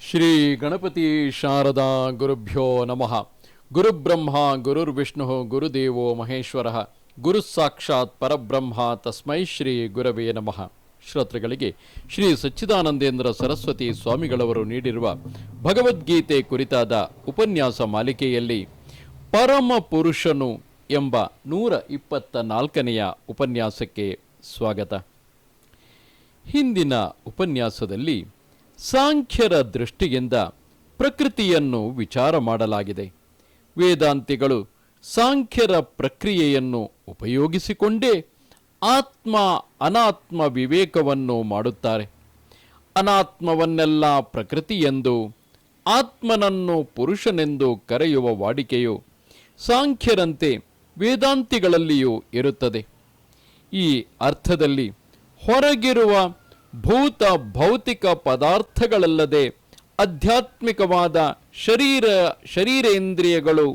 ಶ್ರೀ ಗಣಪತಿ ಶಾರದಾ ಗುರುಭ್ಯೋ ನಮಃ. ಗುರುಬ್ರಹ್ಮ ಗುರುರ್ವಿಷ್ಣು ಗುರುದೇವೋ ಮಹೇಶ್ವರ ಗುರು ಸಾಕ್ಷಾತ್ ಪರಬ್ರಹ್ಮ ತಸ್ಮೈ ಶ್ರೀ ಗುರವೇ ನಮಃ. ಶ್ರೋತೃಗಳಿಗೆ ಶ್ರೀ ಸಚ್ಚಿದಾನಂದೇಂದ್ರ ಸರಸ್ವತಿ ಸ್ವಾಮಿಗಳವರು ನೀಡಿರುವ ಭಗವದ್ಗೀತೆ ಕುರಿತಾದ ಉಪನ್ಯಾಸ ಮಾಲಿಕೆಯಲ್ಲಿ ಪರಮ ಪುರುಷನು ಎಂಬ 124ನೆಯ ಉಪನ್ಯಾಸಕ್ಕೆ ಸ್ವಾಗತ. ಹಿಂದಿನ ಉಪನ್ಯಾಸದಲ್ಲಿ ಸಾಂಖ್ಯರ ದೃಷ್ಟಿಯಿಂದ ಪ್ರಕೃತಿಯನ್ನು ವಿಚಾರ ಮಾಡಲಾಗಿದೆ. ವೇದಾಂತಿಗಳು ಸಾಂಖ್ಯರ ಪ್ರಕ್ರಿಯೆಯನ್ನು ಉಪಯೋಗಿಸಿಕೊಂಡೇ ಆತ್ಮ ಅನಾತ್ಮ ವಿವೇಕವನ್ನು ಮಾಡುತ್ತಾರೆ. ಅನಾತ್ಮವನ್ನೆಲ್ಲ ಪ್ರಕೃತಿಯೆಂದು, ಆತ್ಮನನ್ನು ಪುರುಷನೆಂದು ಕರೆಯುವ ವಾಡಿಕೆಯು ಸಾಂಖ್ಯರಂತೆ ವೇದಾಂತಿಗಳಲ್ಲಿಯೂ ಇರುತ್ತದೆ. ಈ ಅರ್ಥದಲ್ಲಿ ಹೊರಗಿರುವ ಭೂತ ಭೌತಿಕ ಪದಾರ್ಥಗಳಲ್ಲದೆ ಆಧ್ಯಾತ್ಮಿಕವಾದ ಶರೀರೇಂದ್ರಿಯಗಳು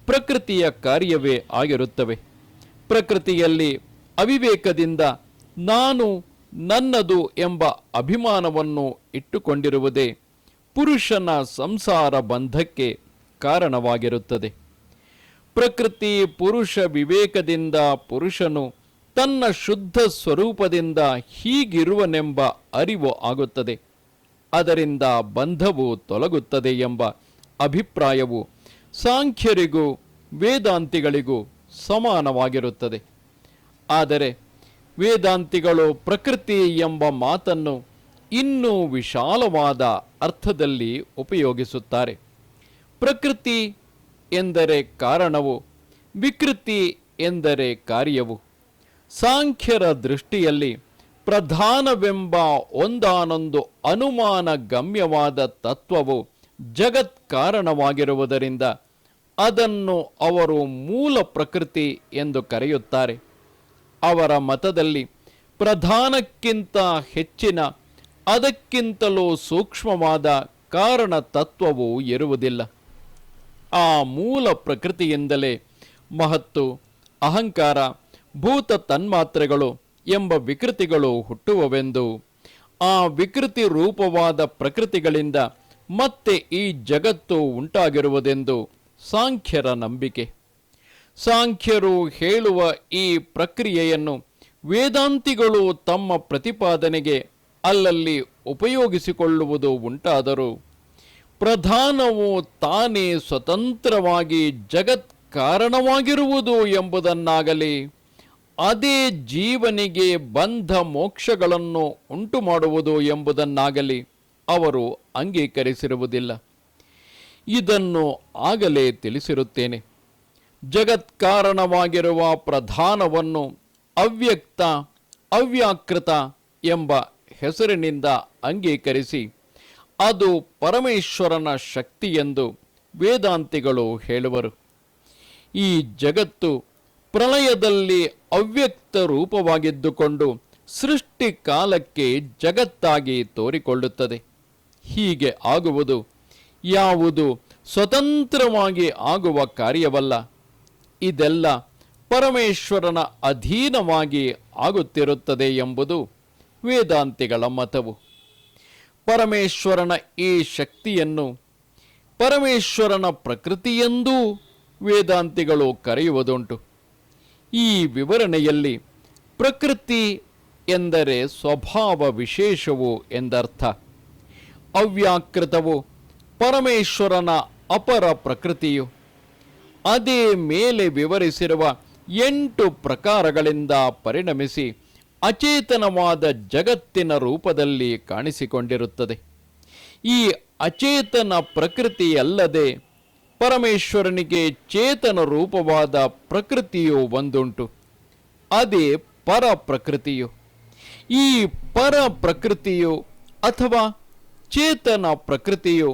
ಪ್ರಕೃತಿಯ ಕಾರ್ಯವೇ ಆಗಿರುತ್ತವೆ. ಪ್ರಕೃತಿಯಲ್ಲಿ ಅವಿವೇಕದಿಂದ ನಾನು ನನ್ನದು ಎಂಬ ಅಭಿಮಾನವನ್ನು ಇಟ್ಟುಕೊಂಡಿರುವುದೇ ಪುರುಷನ ಸಂಸಾರ ಬಂಧಕ್ಕೆ ಕಾರಣವಾಗಿರುತ್ತದೆ. ಪ್ರಕೃತಿ ಪುರುಷ ವಿವೇಕದಿಂದ ಪುರುಷನು ತನ್ನ ಶುದ್ಧ ಸ್ವರೂಪದಿಂದ ಹೀಗಿರುವನೆಂಬ ಅರಿವು ಆಗುತ್ತದೆ. ಅದರಿಂದ ಬಂಧವು ತೊಲಗುತ್ತದೆ ಎಂಬ ಅಭಿಪ್ರಾಯವು ಸಾಂಖ್ಯರಿಗೂ ವೇದಾಂತಿಗಳಿಗೂ ಸಮಾನವಾಗಿರುತ್ತದೆ. ಆದರೆ ವೇದಾಂತಿಗಳು ಪ್ರಕೃತಿ ಎಂಬ ಮಾತನ್ನು ಇನ್ನೂ ವಿಶಾಲವಾದ ಅರ್ಥದಲ್ಲಿ ಉಪಯೋಗಿಸುತ್ತಾರೆ. ಪ್ರಕೃತಿ ಎಂದರೆ ಕಾರಣವು, ವಿಕೃತಿ ಎಂದರೆ ಕಾರ್ಯವು. ಸಾಂಖ್ಯರ ದೃಷ್ಟಿಯಲ್ಲಿ ಪ್ರಧಾನವೆಂಬ ಒಂದಾನೊಂದು ಅನುಮಾನ ಗಮ್ಯವಾದ ತತ್ವವು ಜಗತ್ ಕಾರಣವಾಗಿರುವುದರಿಂದ ಅದನ್ನು ಅವರು ಮೂಲ ಪ್ರಕೃತಿ ಎಂದು ಕರೆಯುತ್ತಾರೆ. ಅವರ ಮತದಲ್ಲಿ ಪ್ರಧಾನಕ್ಕಿಂತ ಹೆಚ್ಚಿನ, ಅದಕ್ಕಿಂತಲೂ ಸೂಕ್ಷ್ಮವಾದ ಕಾರಣ ತತ್ವವು ಇರುವುದಿಲ್ಲ. ಆ ಮೂಲ ಪ್ರಕೃತಿಯಿಂದಲೇ ಮಹತ್ತು, ಅಹಂಕಾರ, ಭೂತ ತನ್ಮಾತ್ರೆಗಳು ಎಂಬ ವಿಕೃತಿಗಳು ಹುಟ್ಟುವವೆಂದು, ಆ ವಿಕೃತಿ ರೂಪವಾದ ಪ್ರಕೃತಿಗಳಿಂದ ಮತ್ತೆ ಈ ಜಗತ್ತು ಉಂಟಾಗಿರುವುದೆಂದು ಸಾಂಖ್ಯರ ನಂಬಿಕೆ. ಸಾಂಖ್ಯರು ಹೇಳುವ ಈ ಪ್ರಕ್ರಿಯೆಯನ್ನು ವೇದಾಂತಿಗಳು ತಮ್ಮ ಪ್ರತಿಪಾದನೆಗೆ ಅಲ್ಲಲ್ಲಿ ಉಪಯೋಗಿಸಿಕೊಳ್ಳುವುದು ಉಂಟಾದರೂ ಪ್ರಧಾನವು ತಾನೇ ಸ್ವತಂತ್ರವಾಗಿ ಜಗತ್ ಕಾರಣವಾಗಿರುವುದು ಎಂಬುದನ್ನಾಗಲಿ, ಅದೇ ಜೀವನಿಗೆ ಬಂಧ ಮೋಕ್ಷಗಳನ್ನು ಉಂಟು ಮಾಡುವುದು ಎಂಬುದನ್ನಾಗಲಿ ಅವರು ಅಂಗೀಕರಿಸಿರುವುದಿಲ್ಲ. ಇದನ್ನು ಆಗಲೇ ತಿಳಿಸಿರುತ್ತೇನೆ. ಜಗತ್ಕಾರಣವಾಗಿರುವ ಪ್ರಧಾನವನ್ನು ಅವ್ಯಕ್ತ, ಅವ್ಯಾಕೃತ ಎಂಬ ಹೆಸರಿನಿಂದ ಅಂಗೀಕರಿಸಿ ಅದು ಪರಮೇಶ್ವರನ ಶಕ್ತಿಯೆಂದು ವೇದಾಂತಿಗಳು ಹೇಳುವರು. ಈ ಜಗತ್ತು ಪ್ರಳಯದಲ್ಲಿ ಅವ್ಯಕ್ತ ರೂಪವಾಗಿದ್ದುಕೊಂಡು ಸೃಷ್ಟಿ ಕಾಲಕ್ಕೆ ಜಗತ್ತಾಗಿ ತೋರಿಕೊಳ್ಳುತ್ತದೆ. ಹೀಗೆ ಆಗುವುದು ಯಾವುದು ಸ್ವತಂತ್ರವಾಗಿ ಆಗುವ ಕಾರ್ಯವಲ್ಲ. ಇದೆಲ್ಲ ಪರಮೇಶ್ವರನ ಅಧೀನವಾಗಿ ಆಗುತ್ತಿರುತ್ತದೆ ಎಂಬುದು ವೇದಾಂತಿಗಳ ಮತವು. ಪರಮೇಶ್ವರನ ಈ ಶಕ್ತಿಯನ್ನು ಪರಮೇಶ್ವರನ ಪ್ರಕೃತಿಯೆಂದೂ ವೇದಾಂತಿಗಳು ಕರೆಯುವುದುಂಟು. ಈ ವಿವರಣೆಯಲ್ಲಿ ಪ್ರಕೃತಿ ಎಂದರೆ ಸ್ವಭಾವ ವಿಶೇಷವು ಎಂದರ್ಥ. ಅವ್ಯಾಕೃತವು ಪರಮೇಶ್ವರನ ಅಪರ ಪ್ರಕೃತಿಯು. ಅದೇ ಮೇಲೆ ವಿವರಿಸಿರುವ 8 ಪ್ರಕಾರಗಳಿಂದ ಪರಿಣಮಿಸಿ ಅಚೇತನವಾದ ಜಗತ್ತಿನ ರೂಪದಲ್ಲಿ ಕಾಣಿಸಿಕೊಂಡಿರುತ್ತದೆ. ಈ ಅಚೇತನ ಪ್ರಕೃತಿಯಲ್ಲದೆ ಪರಮೇಶ್ವರನಿಗೆ ಚೇತನ ರೂಪವಾದ ಪ್ರಕೃತಿಯು ಒಂದುಂಟು. ಅದೇ ಪರ ಪ್ರಕೃತಿಯು. ಈ ಪರ ಪ್ರಕೃತಿಯು ಅಥವಾ ಚೇತನ ಪ್ರಕೃತಿಯು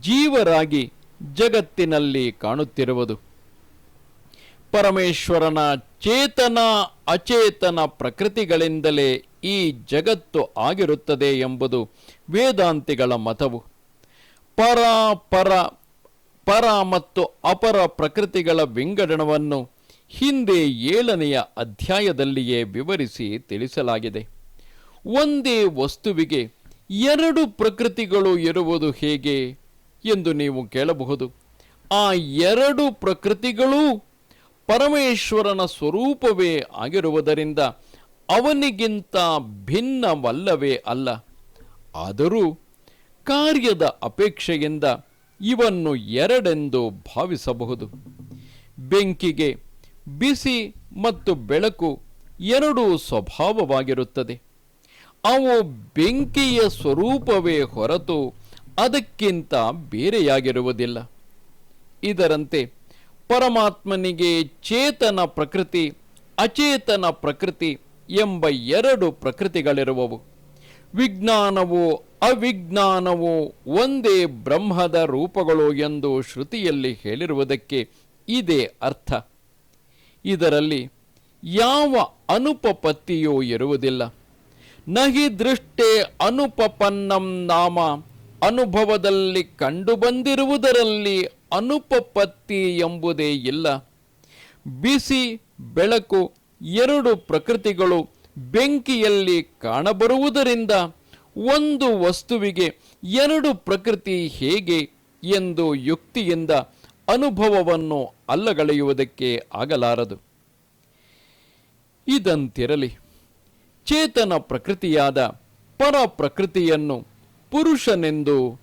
ಜೀವರಾಗಿ ಜಗತ್ತಿನಲ್ಲಿ ಕಾಣುತ್ತಿರುವುದು. ಪರಮೇಶ್ವರನ ಚೇತನ ಅಚೇತನ ಪ್ರಕೃತಿಗಳಿಂದಲೇ ಈ ಜಗತ್ತು ಆಗಿರುತ್ತದೆ ಎಂಬುದು ವೇದಾಂತಿಗಳ ಮತವು. ಪರ ಮತ್ತು ಅಪರ ಪ್ರಕೃತಿಗಳ ವಿಂಗಡಣವನ್ನು ಹಿಂದೆ 7ನೆಯ ಅಧ್ಯಾಯದಲ್ಲಿಯೇ ವಿವರಿಸಿ ತಿಳಿಸಲಾಗಿದೆ. ಒಂದೇ ವಸ್ತುವಿಗೆ ಎರಡು ಪ್ರಕೃತಿಗಳು ಇರುವುದು ಹೇಗೆ ಎಂದು ನೀವು ಕೇಳಬಹುದು. ಆ ಎರಡು ಪ್ರಕೃತಿಗಳೂ ಪರಮೇಶ್ವರನ ಸ್ವರೂಪವೇ ಆಗಿರುವುದರಿಂದ ಅವನಿಗಿಂತ ಭಿನ್ನವಲ್ಲವೇ ಅಲ್ಲ. ಆದರೂ ಕಾರ್ಯದ ಅಪೇಕ್ಷೆಯಿಂದ ಇವನ್ನು ಎರಡೆಂದು ಭಾವಿಸಬಹುದು. ಬೆಂಕಿಗೆ ಬಿಸಿ ಮತ್ತು ಬೆಳಕು ಎರಡೂ ಸ್ವಭಾವವಾಗಿರುತ್ತದೆ. ಅವು ಬೆಂಕಿಯ ಸ್ವರೂಪವೇ ಹೊರತು ಅದಕ್ಕಿಂತ ಬೇರೆಯಾಗಿರುವುದಿಲ್ಲ. ಇದರಂತೆ ಪರಮಾತ್ಮನಿಗೆ ಚೇತನ ಪ್ರಕೃತಿ, ಅಚೇತನ ಪ್ರಕೃತಿ ಎಂಬ ಎರಡು ಪ್ರಕೃತಿಗಳಿರುವವು. ವಿಜ್ಞಾನವು ಅವಿಜ್ಞಾನವು ಒಂದೇ ಬ್ರಹ್ಮದ ರೂಪಗಳು ಎಂದು ಶ್ರುತಿಯಲ್ಲಿ ಹೇಳಿರುವುದಕ್ಕೆ ಇದೇ ಅರ್ಥ. ಇದರಲ್ಲಿ ಯಾವ ಅನುಪಪತ್ತಿಯೂ ಇರುವುದಿಲ್ಲ. ನಹಿ ದೃಷ್ಟೇ ಅನುಪಪನ್ನಂ ನಾಮ, ಅನುಭವದಲ್ಲಿ ಕಂಡುಬಂದಿರುವುದರಲ್ಲಿ ಅನುಪಪತ್ತಿ ಎಂಬುದೇ ಇಲ್ಲ. ಬಿಸಿ ಬೆಳಕು ಎರಡು ಪ್ರಕೃತಿಗಳು ಬೆಂಕಿಯಲ್ಲಿ ಕಾಣಬರುವುದರಿಂದ ಒಂದು ವಸ್ತುವಿಗೆ ಎರಡು ಪ್ರಕೃತಿ ಹೇಗೆ ಎಂದು ಯುಕ್ತಿಯಿಂದ ಅನುಭವವನ್ನು ಅಲ್ಲಗಳೆಯುವುದಕ್ಕೆ ಆಗಲಾರದು. ಇದಂತಿರಲಿ, ಚೇತನ ಪ್ರಕೃತಿಯಾದ ಪರ ಪ್ರಕೃತಿಯನ್ನು ಪುರುಷನೆಂದು,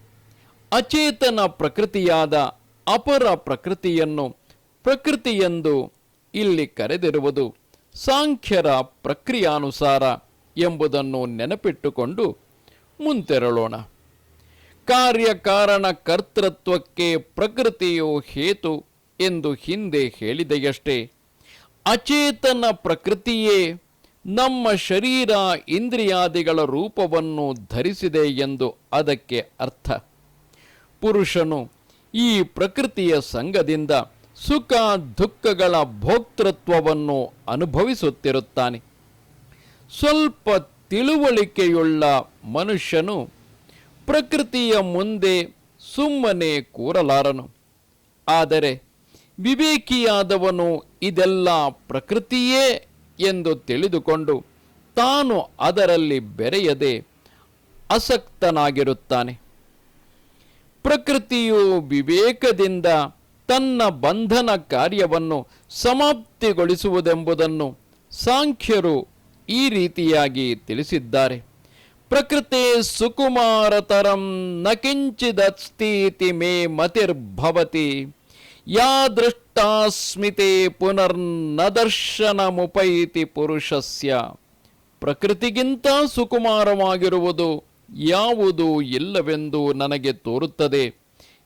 ಅಚೇತನ ಪ್ರಕೃತಿಯಾದ ಅಪರ ಪ್ರಕೃತಿಯನ್ನು ಪ್ರಕೃತಿಯೆಂದು ಇಲ್ಲಿ ಕರೆದಿರುವುದು ಸಾಂಖ್ಯರ ಪ್ರಕ್ರಿಯಾನುಸಾರ ಎಂಬುದನ್ನು ನೆನಪಿಟ್ಟುಕೊಂಡು ಮುಂತೆರಳೋಣ. ಕಾರ್ಯಕಾರಣ ಕರ್ತೃತ್ವಕ್ಕೆ ಪ್ರಕೃತಿಯು ಹೇತು ಎಂದು ಹಿಂದೆ ಹೇಳಿದೆಯಷ್ಟೇ, ಅಚೇತನ ಪ್ರಕೃತಿಯೇ ನಮ್ಮ ಶರೀರ ಇಂದ್ರಿಯಾದಿಗಳ ರೂಪವನ್ನು ಧರಿಸಿದೆ ಎಂದು ಅದಕ್ಕೆ ಅರ್ಥ. ಪುರುಷನು ಈ ಪ್ರಕೃತಿಯ ಸಂಗದಿಂದ ಸುಖ ದುಃಖಗಳ ಭೋಕ್ತೃತ್ವವನ್ನು ಅನುಭವಿಸುತ್ತಿರುತ್ತಾನೆ. ಸ್ವಲ್ಪ ತಿಳುವಳಿಕೆಯುಳ್ಳ ಮನುಷ್ಯನು ಪ್ರಕೃತಿಯ ಮುಂದೆ ಸುಮ್ಮನೆ ಕೂರಲಾರನು. ಆದರೆ ವಿವೇಕಿಯಾದವನು ಇದೆಲ್ಲ ಪ್ರಕೃತಿಯೇ ಎಂದು ತಿಳಿದುಕೊಂಡು ತಾನು ಅದರಲ್ಲಿ ಬೆರೆಯದೆ ಆಸಕ್ತನಾಗಿರುತ್ತಾನೆ. ಪ್ರಕೃತಿಯು ವಿವೇಕದಿಂದ ತನ್ನ ಬಂಧನ ಕಾರ್ಯವನ್ನು ಸಮಾಪ್ತಿಗೊಳಿಸುವುದೆಂಬುದನ್ನು ಸಾಂಖ್ಯರು ಈ ರೀತಿಯಾಗಿ ತಿಳಿಸಿದ್ದಾರೆ. ಪ್ರಕೃತೆ ಸುಕುಮಾರತರಂ ನ ಕಿಂಚಿದಸ್ತೀತಿ ಮೇ ಮತಿರ್ಭವತಿ, ಯಾ ದೃಷ್ಟಾಸ್ಮಿತೆ ಪುನರ್ನ ದರ್ಶನಮುಪೈತಿ ಪುರುಷಸ್ಯ. ಪ್ರಕೃತಿಗಿಂತ ಸುಕುಮಾರವಾಗಿರುವುದು ಯಾವುದೂ ಇಲ್ಲವೆಂದು ನನಗೆ ತೋರುತ್ತದೆ.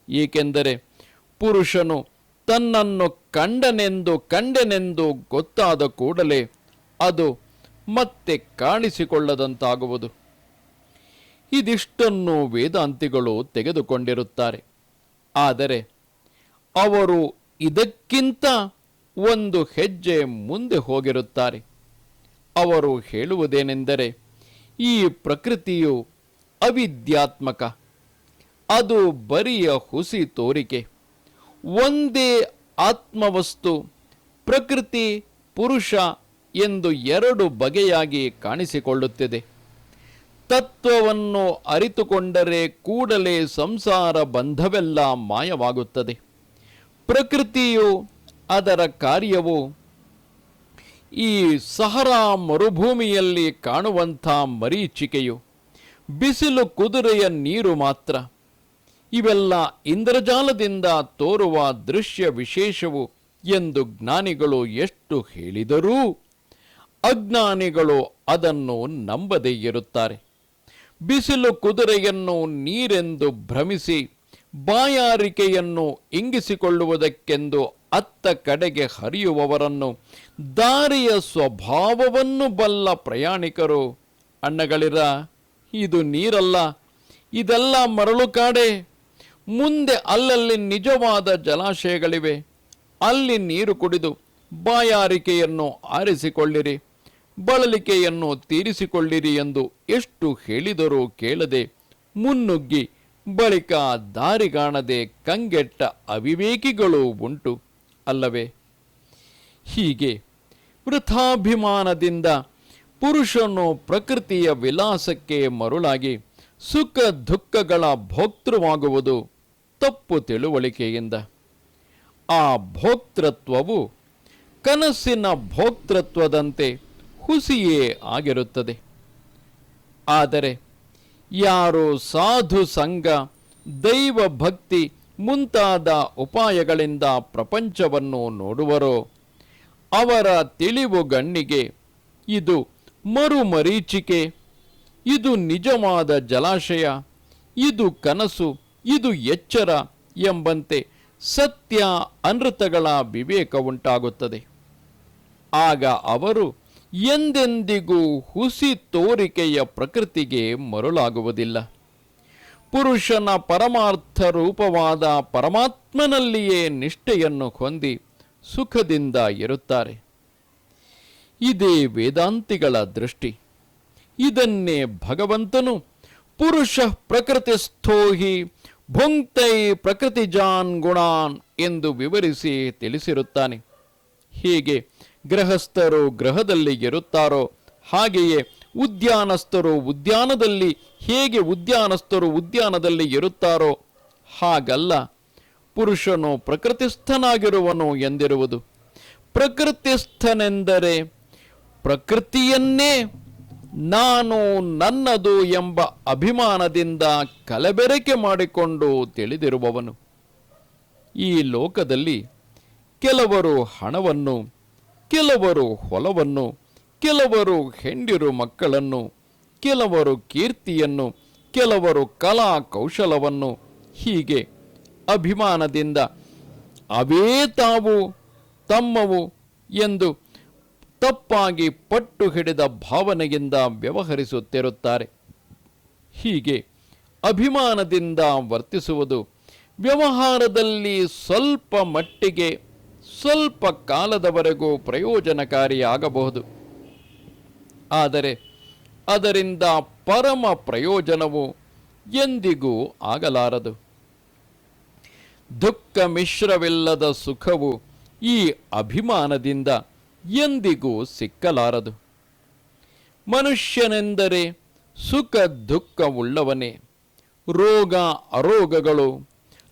ಏಕೆಂದರೆ ಪುರುಷನು ತನ್ನನ್ನು ಕಂಡೆನೆಂದು ಗೊತ್ತಾದ ಕೂಡಲೇ ಅದು ಮತ್ತೆ ಕಾಣಿಸಿಕೊಳ್ಳದಂತಾಗುವುದು. ಇದಿಷ್ಟನ್ನು ವೇದಾಂತಿಗಳು ತೆಗೆದುಕೊಂಡಿರುತ್ತಾರೆ. ಆದರೆ ಅವರು ಇದಕ್ಕಿಂತ ಒಂದು ಹೆಜ್ಜೆ ಮುಂದೆ ಹೋಗಿರುತ್ತಾರೆ. ಅವರು ಹೇಳುವುದೇನೆಂದರೆ, ಈ ಪ್ರಕೃತಿಯು ಅವಿದ್ಯಾತ್ಮಕ, ಅದು ಬರಿಯ ಹುಸಿ ತೋರಿಕೆ. ಒಂದೇ ಆತ್ಮವಸ್ತು ಪ್ರಕೃತಿ ಪುರುಷ ಎಂದು ಎರಡು ಬಗೆಯಾಗಿ ಕಾಣಿಸಿಕೊಳ್ಳುತ್ತಿದೆ. ತತ್ವವನ್ನು ಅರಿತುಕೊಂಡರೆ ಕೂಡಲೇ ಸಂಸಾರ ಬಂಧವೆಲ್ಲ ಮಾಯವಾಗುತ್ತದೆ. ಪ್ರಕೃತಿಯು, ಅದರ ಕಾರ್ಯವು ಈ ಸಹರಾ ಮರುಭೂಮಿಯಲ್ಲಿ ಕಾಣುವಂಥ ಮರೀಚಿಕೆಯು, ಬಿಸಿಲು ಕುದುರೆಯ ನೀರು ಮಾತ್ರ. ಇವೆಲ್ಲ ಇಂದ್ರಜಾಲದಿಂದ ತೋರುವ ದೃಶ್ಯ ವಿಶೇಷವು ಎಂದು ಜ್ಞಾನಿಗಳು ಎಷ್ಟು ಹೇಳಿದರೂ ಅಜ್ಞಾನಿಗಳು ಅದನ್ನು ನಂಬದೇ ಇರುತ್ತಾರೆ. ಬಿಸಿಲು ಕುದುರೆಯನ್ನು ನೀರೆಂದು ಭ್ರಮಿಸಿ ಬಾಯಾರಿಕೆಯನ್ನು ಇಂಗಿಸಿಕೊಳ್ಳುವುದಕ್ಕೆಂದು ಅತ್ತ ಕಡೆಗೆ ಹರಿಯುವವರನ್ನು, ದಾರಿಯ ಸ್ವಭಾವವನ್ನು ಬಲ್ಲ ಪ್ರಯಾಣಿಕರು, ಅಣ್ಣಗಳಿರ, ಇದು ನೀರಲ್ಲ, ಇದೆಲ್ಲ ಮರಳು ಕಾಡೆ. ಮುಂದೆ ಅಲ್ಲಲ್ಲಿ ನಿಜವಾದ ಜಲಾಶಯಗಳಿವೆ, ಅಲ್ಲಿ ನೀರು ಕುಡಿದು ಬಾಯಾರಿಕೆಯನ್ನು ಆರಿಸಿಕೊಳ್ಳಿರಿ, ಬಳಲಿಕೆಯನ್ನು ತೀರಿಸಿಕೊಳ್ಳಿರಿ ಎಂದು ಎಷ್ಟು ಹೇಳಿದರೂ ಕೇಳದೆ ಮುನ್ನುಗ್ಗಿ ಬಳಿಕ ದಾರಿಗಾಣದೆ ಕಂಗೆಟ್ಟ ಅವಿವೇಕಿಗಳು ಉಂಟು ಅಲ್ಲವೇ? ಹೀಗೆ ವೃಥಾಭಿಮಾನದಿಂದ ಪುರುಷನು ಪ್ರಕೃತಿಯ ವಿಲಾಸಕ್ಕೆ ಮರುಳಾಗಿ ಸುಖ ದುಃಖಗಳ ಭೋಕ್ತೃವಾಗುವುದು ತಪ್ಪು ತಿಳುವಳಿಕೆಯಿಂದ. ಆ ಭೋಕ್ತೃತ್ವವು ಕನಸಿನ ಭೋಕ್ತೃತ್ವದಂತೆ ಹುಸಿಯೇ ಆಗಿರುತ್ತದೆ. ಆದರೆ ಯಾರು ಸಾಧು ಸಂಘ, ದೈವ ಭಕ್ತಿ ಮುಂತಾದ ಉಪಾಯಗಳಿಂದ ಪ್ರಪಂಚವನ್ನು ನೋಡುವರೋ ಅವರ ತಿಳಿವುಗಣ್ಣಿಗೆ ಇದು ಮರುಮರೀಚಿಕೆ, ಇದು ನಿಜವಾದ ಜಲಾಶಯ, ಇದು ಕನಸು, ಇದು ಎಚ್ಚರ ಎಂಬಂತೆ ಸತ್ಯ ಅನೃತಗಳ ವಿವೇಕ ಉಂಟಾಗುತ್ತದೆ. ಆಗ ಅವರು ಎಂದೆಂದಿಗೂ ಹುಸಿ ತೋರಿಕೆಯ ಪ್ರಕೃತಿಗೆ ಮರುಳಾಗುವುದಿಲ್ಲ. ಪುರುಷನ ಪರಮಾರ್ಥ ರೂಪವಾದ ಪರಮಾತ್ಮನಲ್ಲಿಯೇ ನಿಷ್ಠೆಯನ್ನು ಹೊಂದಿ ಸುಖದಿಂದ ಇರುತ್ತಾರೆ. ಇದೇ ವೇದಾಂತಿಗಳ ದೃಷ್ಟಿ. ಇದನ್ನೇ ಭಗವಂತನು ಪುರುಷ ಪ್ರಕೃತಿಸ್ಥೋ ಹಿ ಭುಂಕ್ತೈ ಪ್ರಕೃತಿಜಾನ್ ಗುಣಾನ್ ಎಂದು ವಿವರಿಸಿ ತಿಳಿಸಿರುತ್ತಾನೆ. ಹೀಗೆ ಗೃಹಸ್ಥರು ಗೃಹದಲ್ಲಿ ಇರುತ್ತಾರೋ ಹಾಗೆಯೇ ಉದ್ಯಾನಸ್ಥರು ಉದ್ಯಾನದಲ್ಲಿ ಹೇಗೆ ಉದ್ಯಾನಸ್ಥರು ಉದ್ಯಾನದಲ್ಲಿ ಇರುತ್ತಾರೋ ಹಾಗಲ್ಲ ಪುರುಷನು ಪ್ರಕೃತಿಸ್ಥನಾಗಿರುವನು ಎಂದಿರುವುದು. ಪ್ರಕೃತಿಸ್ಥನೆಂದರೆ ಪ್ರಕೃತಿಯನ್ನೇ ನಾನು ನನ್ನದು ಎಂಬ ಅಭಿಮಾನದಿಂದ ಕಲಬೆರಕೆ ಮಾಡಿಕೊಂಡು ತಿಳಿದಿರುವವನು. ಈ ಲೋಕದಲ್ಲಿ ಕೆಲವರು ಹಣವನ್ನು, ಕೆಲವರು ಹೊಲವನ್ನು, ಕೆಲವರು ಹೆಂಡಿರು ಮಕ್ಕಳನ್ನು, ಕೆಲವರು ಕೀರ್ತಿಯನ್ನು, ಕೆಲವರು ಕಲಾ ಕೌಶಲವನ್ನು, ಹೀಗೆ ಅಭಿಮಾನದಿಂದ ಅವೇ ತಾವು ತಮ್ಮವು ಎಂದು ತಪ್ಪಾಗಿ ಪಟ್ಟು ಹಿಡಿದ ಭಾವನೆಯಿಂದ ವ್ಯವಹರಿಸುತ್ತಿರುತ್ತಾರೆ. ಹೀಗೆ ಅಭಿಮಾನದಿಂದ ವರ್ತಿಸುವುದು ವ್ಯವಹಾರದಲ್ಲಿ ಸ್ವಲ್ಪ ಮಟ್ಟಿಗೆ ಸ್ವಲ್ಪ ಕಾಲದವರೆಗೂ ಪ್ರಯೋಜನಕಾರಿಯಾಗಬಹುದು. ಆದರೆ ಅದರಿಂದ ಪರಮ ಪ್ರಯೋಜನವು ಎಂದಿಗೂ ಆಗಲಾರದು. ದುಃಖ ಮಿಶ್ರವಿಲ್ಲದ ಸುಖವು ಈ ಅಭಿಮಾನದಿಂದ ಎಂದಿಗೂ ಸಿಕ್ಕಲಾರದು. ಮನುಷ್ಯನೆಂದರೆ ಸುಖ ದುಃಖವುಳ್ಳವನೇ. ರೋಗ ಅರೋಗಗಳು,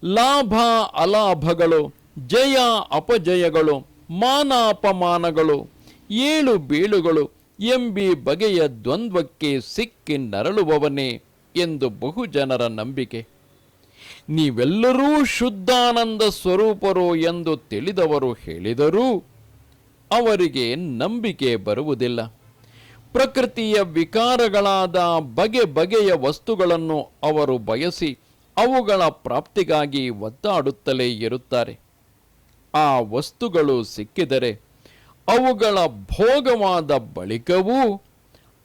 ಲಾಭ ಅಲಾಭಗಳು, ಜಯ ಅಪಜಯಗಳು, ಮಾನಾಪಮಾನಗಳು, ಏಳು ಬೀಳುಗಳು ಎಂಬಿ ಬಗೆಯ ದ್ವಂದ್ವಕ್ಕೆ ಸಿಕ್ಕಿ ನರಳುವವನೇ ಎಂದು ಬಹುಜನರ ನಂಬಿಕೆ. ನೀವೆಲ್ಲರೂ ಶುದ್ಧಾನಂದ ಸ್ವರೂಪರು ಎಂದು ತಿಳಿದವರು ಹೇಳಿದರೂ ಅವರಿಗೆ ನಂಬಿಕೆ ಬರುವುದಿಲ್ಲ. ಪ್ರಕೃತಿಯ ವಿಕಾರಗಳಾದ ಬಗೆ ಬಗೆಯ ವಸ್ತುಗಳನ್ನು ಅವರು ಬಯಸಿ ಅವುಗಳ ಪ್ರಾಪ್ತಿಗಾಗಿ ಒದ್ದಾಡುತ್ತಲೇ ಇರುತ್ತಾರೆ. ಆ ವಸ್ತುಗಳು ಸಿಕ್ಕಿದರೆ ಅವುಗಳ ಭೋಗವಾದ ಬಳಿಕವೂ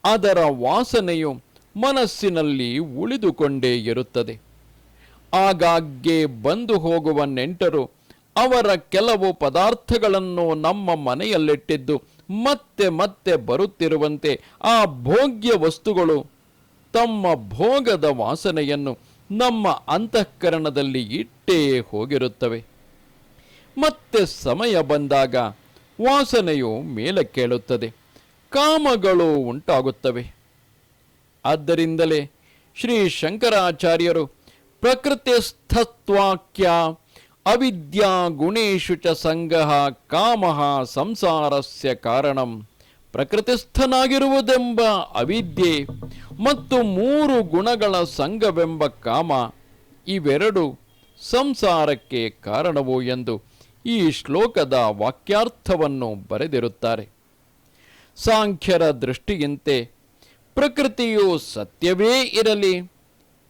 ಅದರ ವಾಸನೆಯು ಮನಸ್ಸಿನಲ್ಲಿ ಉಳಿದುಕೊಂಡೇ ಇರುತ್ತದೆ. ಆಗಾಗ್ಗೆ ಬಂದು ಹೋಗುವ ನೆಂಟರು ಅವರ ಕೆಲವು ಪದಾರ್ಥಗಳನ್ನು ನಮ್ಮ ಮನೆಯಲ್ಲಿಟ್ಟಿದ್ದು ಮತ್ತೆ ಮತ್ತೆ ಬರುತ್ತಿರುವಂತೆ ಆ ಭೋಗ್ಯ ವಸ್ತುಗಳು ತಮ್ಮ ಭೋಗದ ವಾಸನೆಯನ್ನು ನಮ್ಮ ಅಂತಃಕರಣದಲ್ಲಿ ಇಟ್ಟೇ ಹೋಗಿರುತ್ತವೆ. ಮತ್ತೆ ಸಮಯ ಬಂದಾಗ ವಾಸನೆಯು ಮೇಲಕ್ಕೇಳುತ್ತದೆ, ಕಾಮಗಳು ಉಂಟಾಗುತ್ತವೆ. ಆದ್ದರಿಂದಲೇ ಶ್ರೀ ಶಂಕರಾಚಾರ್ಯರು ಪ್ರಕೃತಿಸ್ಥತ್ವಾಕ್ಯ ಅವಿದ್ಯಾ ಗುಣೇಶು ಚ ಸಂಗಃ ಕಾಮಃ ಸಂಸಾರಸ್ಯ ಕಾರಣಂ, ಪ್ರಕೃತಿಸ್ಥನಾಗಿರುವುದೆಂಬ ಅವಿದ್ಯೆ ಮತ್ತು ಮೂರು ಗುಣಗಳ ಸಂಘವೆಂಬ ಕಾಮ ಇವೆರಡು ಸಂಸಾರಕ್ಕೆ ಕಾರಣವು ಎಂದು ಈ ಶ್ಲೋಕದ ವಾಕ್ಯಾರ್ಥವನ್ನು ಬರೆದಿರುತ್ತಾರೆ. ಸಾಂಖ್ಯರ ದೃಷ್ಟಿಯಂತೆ ಪ್ರಕೃತಿಯು ಸತ್ಯವೇ ಇರಲಿ,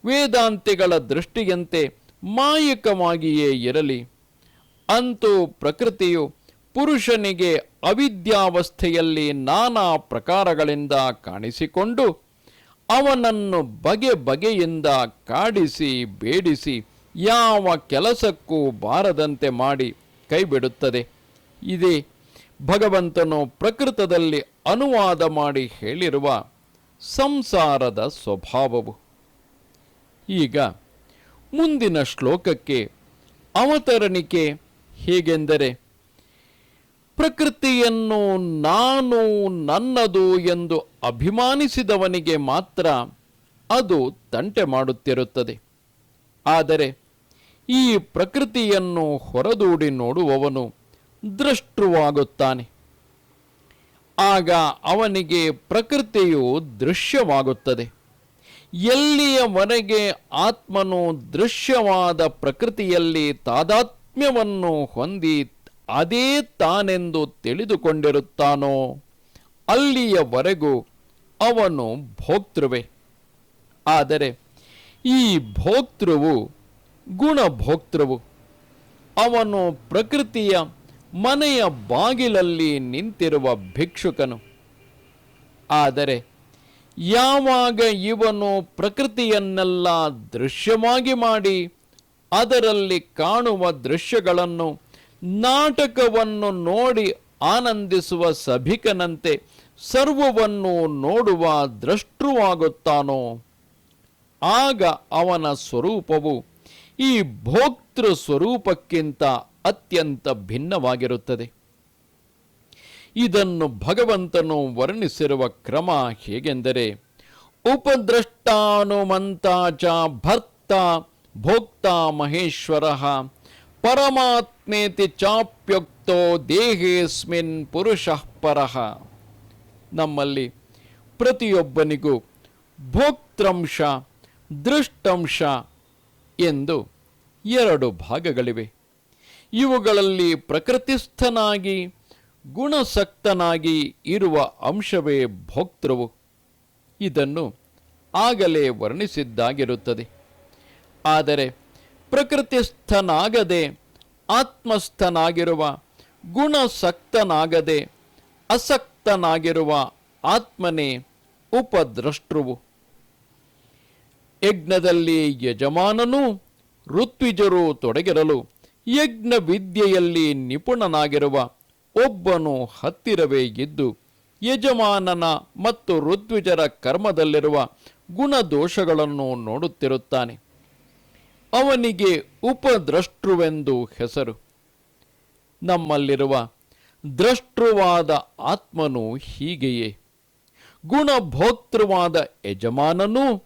ವೇದಾಂತಿಗಳ ದೃಷ್ಟಿಯಂತೆ ಮಾಯಿಕವಾಗಿಯೇ ಇರಲಿ, ಅಂತೂ ಪ್ರಕೃತಿಯು ಪುರುಷನಿಗೆ ಅವಿದ್ಯಾವಸ್ಥೆಯಲ್ಲಿ ನಾನಾ ಪ್ರಕಾರಗಳಿಂದ ಕಾಣಿಸಿಕೊಂಡು ಅವನನ್ನು ಬಗೆ ಬಗೆಯಿಂದ ಕಾಡಿಸಿ ಬೇಡಿಸಿ ಯಾವ ಕೆಲಸಕ್ಕೂ ಬಾರದಂತೆ ಮಾಡಿ ಕೈಬಿಡುತ್ತದೆ. ಇದೇ ಭಗವಂತನು ಪ್ರಕೃತದಲ್ಲಿ ಅನುವಾದ ಮಾಡಿ ಹೇಳಿರುವ ಸಂಸಾರದ ಸ್ವಭಾವವು. ಈಗ ಮುಂದಿನ ಶ್ಲೋಕಕ್ಕೆ ಅವತರಣಿಕೆ ಹೇಗೆಂದರೆ, ಪ್ರಕೃತಿಯನ್ನು ನಾನು ನನ್ನದು ಎಂದು ಅಭಿಮಾನಿಸಿದವನಿಗೆ ಮಾತ್ರ ಅದು ತಂಟೆ ಮಾಡುತ್ತಿರುತ್ತದೆ. ಆದರೆ ಈ ಪ್ರಕೃತಿಯನ್ನು ಹೊರದೂಡಿ ನೋಡುವವನು ದೃಷ್ಟವಾಗುತ್ತಾನೆ. ಆಗ ಅವನಿಗೆ ಪ್ರಕೃತಿಯು ದೃಶ್ಯವಾಗುತ್ತದೆ. ಎಲ್ಲಿಯವರೆಗೆ ಆತ್ಮನು ದೃಶ್ಯವಾದ ಪ್ರಕೃತಿಯಲ್ಲಿ ತಾದಾತ್ಮ್ಯವನ್ನು ಹೊಂದಿ ಅದೇ ತಾನೆಂದು ತಿಳಿದುಕೊಂಡಿರುತ್ತಾನೋ ಅಲ್ಲಿಯವರೆಗೂ ಅವನು ಭೋಕ್ತೃವೇ. ಆದರೆ ಈ ಭೋಕ್ತೃವು ಗುಣಭೋಕ್ತೃವು. ಅವನು ಪ್ರಕೃತಿಯ ಮನೆಯ ಬಾಗಿಲಲ್ಲಿ ನಿಂತಿರುವ ಭಿಕ್ಷುಕನು. ಆದರೆ ಯಾವಾಗ ಇವನು ಪ್ರಕೃತಿಯನ್ನೆಲ್ಲ ದೃಶ್ಯವಾಗಿ ಮಾಡಿ ಅದರಲ್ಲಿ ಕಾಣುವ ದೃಶ್ಯಗಳನ್ನು ನಾಟಕವನ್ನು ನೋಡಿ ಆನಂದಿಸುವ ಸಭಿಕನಂತೆ ಸರ್ವವನ್ನು ನೋಡುವ ದ್ರಷ್ಟೃವಾಗುತ್ತಾನೋ ಆಗ ಅವನ ಸ್ವರೂಪವು ಈ ಭೋಕ್ತೃ ಸ್ವರೂಪಕ್ಕಿಂತ ಅತ್ಯಂತ ಭಿನ್ನವಾಗಿರುತ್ತದೆ. ಇದನ್ನು ಭಗವಂತನು ವರ್ಣಿಸಿರುವ ಕ್ರಮ ಹೇಗೆಂದರೆ, ಉಪದ್ರಷ್ಟಾನುಮಂತ ಚ ಭರ್ತ ಭೋಕ್ತ ಮಹೇಶ್ವರ ಪರಮಾತ್ಮೇತಿ ಚಾಪ್ಯುಕ್ತೋ ದೇಹೇಸ್ಮಿನ್ ಪುರುಷಃ ಪರಃ. ನಮ್ಮಲ್ಲಿ ಪ್ರತಿಯೊಬ್ಬನಿಗೂ ಭೋಕ್ತೃಂಶ ದೃಷ್ಟಂಶ ಎಂದು ಎರಡು ಭಾಗಗಳಿವೆ. ಇವುಗಳಲ್ಲಿ ಪ್ರಕೃತಿಸ್ಥನಾಗಿ ಗುಣಸಕ್ತನಾಗಿ ಇರುವ ಅಂಶವೇ ಭೋಕ್ತೃವು. ಇದನ್ನು ಆಗಲೇ ವರ್ಣಿಸಿದ್ದಾಗಿರುತ್ತದೆ. ಆದರೆ ಪ್ರಕೃತಿಸ್ಥನಾಗದೆ ಆತ್ಮಸ್ಥನಾಗಿರುವ ಗುಣಸಕ್ತನಾಗದೆ ಅಸಕ್ತನಾಗಿರುವ ಆತ್ಮನೇ ಉಪದ್ರಷ್ಟೃವು. ಯಜ್ಞದಲ್ಲಿ ಯಜಮಾನನೂ ಋತ್ವಿಜರು ತೊಡಗಿರಲು ಯಜ್ಞ ವಿದ್ಯೆಯಲ್ಲಿ ನಿಪುಣನಾಗಿರುವ ಒಬ್ಬನು ಹತ್ತಿರವೇ ಇದ್ದು ಯಜಮಾನನ ಮತ್ತು ಋತ್ವಿಜರ ಕರ್ಮದಲ್ಲಿರುವ ಗುಣದೋಷಗಳನ್ನು ನೋಡುತ್ತಿರುತ್ತಾನೆ. ಅವನಿಗೆ ಉಪದ್ರಷ್ಟೃವೆಂದು ಹೆಸರು. ನಮ್ಮಲ್ಲಿರುವ ದ್ರಷ್ಟೃವಾದ ಆತ್ಮನು ಹೀಗೆಯೇ. ಗುಣಭೋಕ್ತೃವಾದ ಯಜಮಾನನೂ